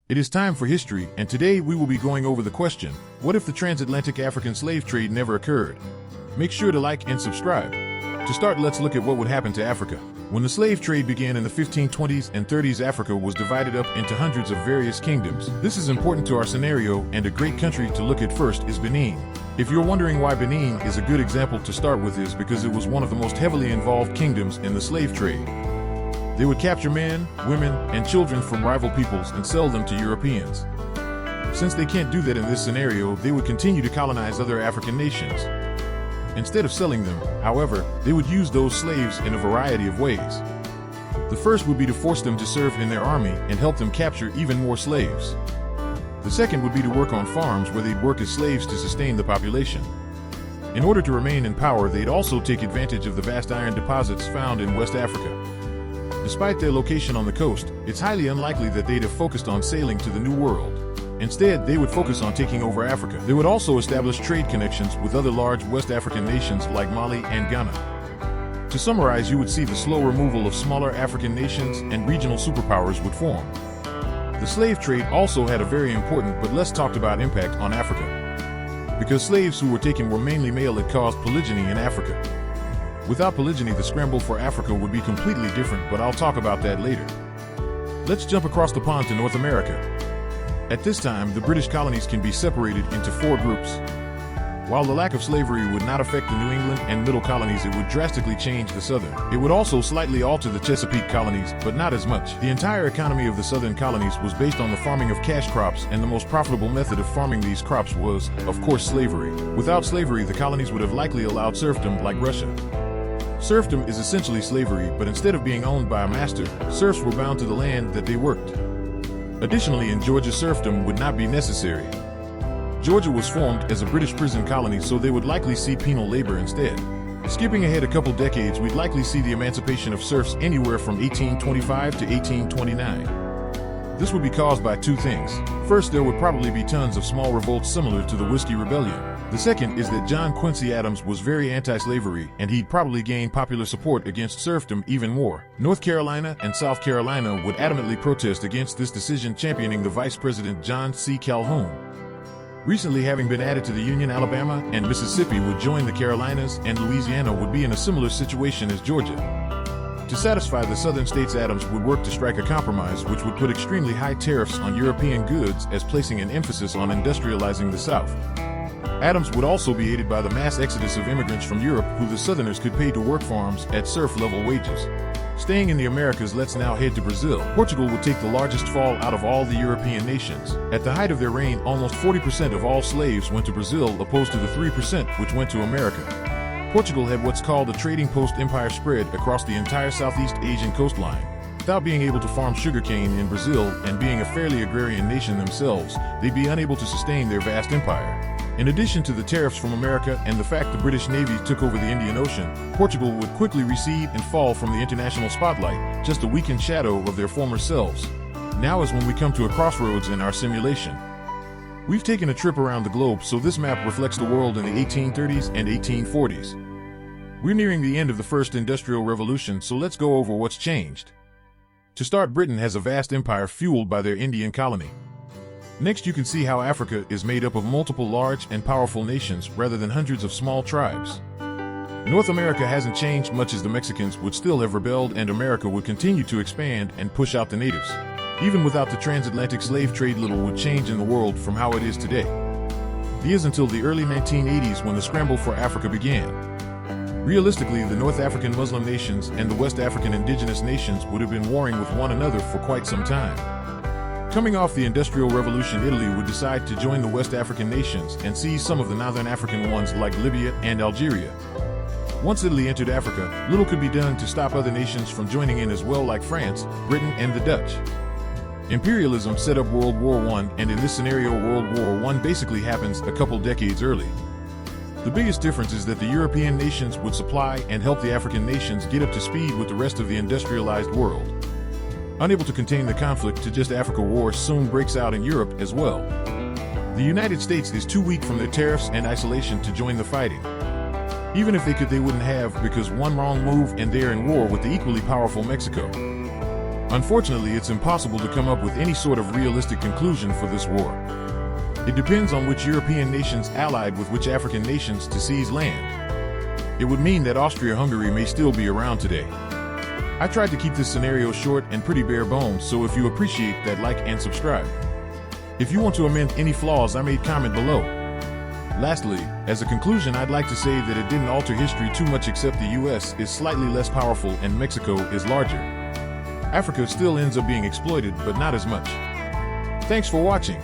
It is time for history, and today we will be going over the question, what if the transatlantic African slave trade never occurred? Make sure to like and subscribe. To start, let's look at what would happen to Africa. When the slave trade began in the 1520s and 30s, Africa was divided up into hundreds of various kingdoms. This is important to our scenario, and a great country to look at first is Benin. If you're wondering why Benin is a good example to start with, is because it was one of the most heavily involved kingdoms in the slave trade. They would capture men, women, and children from rival peoples and sell them to Europeans. Since they can't do that in this scenario, they would continue to colonize other African nations. Instead of selling them, however, they would use those slaves in a variety of ways. The first would be to force them to serve in their army and help them capture even more slaves. The second would be to work on farms where they'd work as slaves to sustain the population. In order to remain in power, they'd also take advantage of the vast iron deposits found in West Africa. Despite their location on the coast, it's highly unlikely that they'd have focused on sailing to the New World. Instead, they would focus on taking over Africa. They would also establish trade connections with other large West African nations like Mali and Ghana. To summarize, you would see the slow removal of smaller African nations and regional superpowers would form. The slave trade also had a very important but less talked about impact on Africa. Because slaves who were taken were mainly male, it caused polygyny in Africa. Without polygyny, the scramble for Africa would be completely different, but I'll talk about that later. Let's jump across the pond to North America. At this time, the British colonies can be separated into 4 groups. While the lack of slavery would not affect the New England and Middle colonies, it would drastically change the Southern. It would also slightly alter the Chesapeake colonies, but not as much. The entire economy of the Southern colonies was based on the farming of cash crops, and the most profitable method of farming these crops was, of course, slavery. Without slavery, the colonies would have likely allowed serfdom like Russia. Serfdom is essentially slavery, but instead of being owned by a master, serfs were bound to the land that they worked. Additionally, in Georgia, serfdom would not be necessary. Georgia was formed as a British prison colony, so they would likely see penal labor instead. Skipping ahead a couple decades, we'd likely see the emancipation of serfs anywhere from 1825 to 1829. This would be caused by 2 things. First, there would probably be tons of small revolts similar to the Whiskey Rebellion. The second is that John Quincy Adams was very anti-slavery, and he'd probably gain popular support against serfdom even more. North Carolina and South Carolina would adamantly protest against this decision, championing the Vice President John C. Calhoun. Recently having been added to the Union, Alabama and Mississippi would join the Carolinas, and Louisiana would be in a similar situation as Georgia. To satisfy the southern states, Adams would work to strike a compromise which would put extremely high tariffs on European goods, as placing an emphasis on industrializing the South. Adams would also be aided by the mass exodus of immigrants from Europe who the Southerners could pay to work farms at serf-level wages. Staying in the Americas, let's now head to Brazil. Portugal would take the largest fall out of all the European nations. At the height of their reign, almost 40% of all slaves went to Brazil, opposed to the 3% which went to America. Portugal had what's called a trading post empire spread across the entire Southeast Asian coastline. Without being able to farm sugarcane in Brazil and being a fairly agrarian nation themselves, they'd be unable to sustain their vast empire. In addition to the tariffs from America and the fact the British Navy took over the Indian Ocean, Portugal would quickly recede and fall from the international spotlight, just a weakened shadow of their former selves. Now is when we come to a crossroads in our simulation. We've taken a trip around the globe, so this map reflects the world in the 1830s and 1840s. We're nearing the end of the first industrial revolution, so let's go over what's changed. To start, Britain has a vast empire fueled by their Indian colony. Next, you can see how Africa is made up of multiple large and powerful nations rather than hundreds of small tribes. North America hasn't changed much, as the Mexicans would still have rebelled and America would continue to expand and push out the natives. Even without the transatlantic slave trade, little would change in the world from how it is today. It is until the early 1980s when the scramble for Africa began. Realistically, the North African Muslim nations and the West African indigenous nations would have been warring with one another for quite some time. Coming off the Industrial Revolution, Italy would decide to join the West African nations and seize some of the Northern African ones like Libya and Algeria. Once Italy entered Africa, little could be done to stop other nations from joining in as well, like France, Britain, and the Dutch. Imperialism set up World War I, and in this scenario, World War I basically happens a couple decades early. The biggest difference is that the European nations would supply and help the African nations get up to speed with the rest of the industrialized world. Unable to contain the conflict to just Africa, war soon breaks out in Europe as well. The United States is too weak from their tariffs and isolation to join the fighting. Even if they could, they wouldn't have, because one wrong move and they're in war with the equally powerful Mexico. Unfortunately, it's impossible to come up with any sort of realistic conclusion for this war. It depends on which European nations allied with which African nations to seize land. It would mean that Austria-Hungary may still be around today. I tried to keep this scenario short and pretty bare bones, so if you appreciate that, like and subscribe. If you want to amend any flaws I made, comment below. Lastly, as a conclusion, I'd like to say that it didn't alter history too much, except the US is slightly less powerful and Mexico is larger. Africa still ends up being exploited, but not as much. Thanks for watching.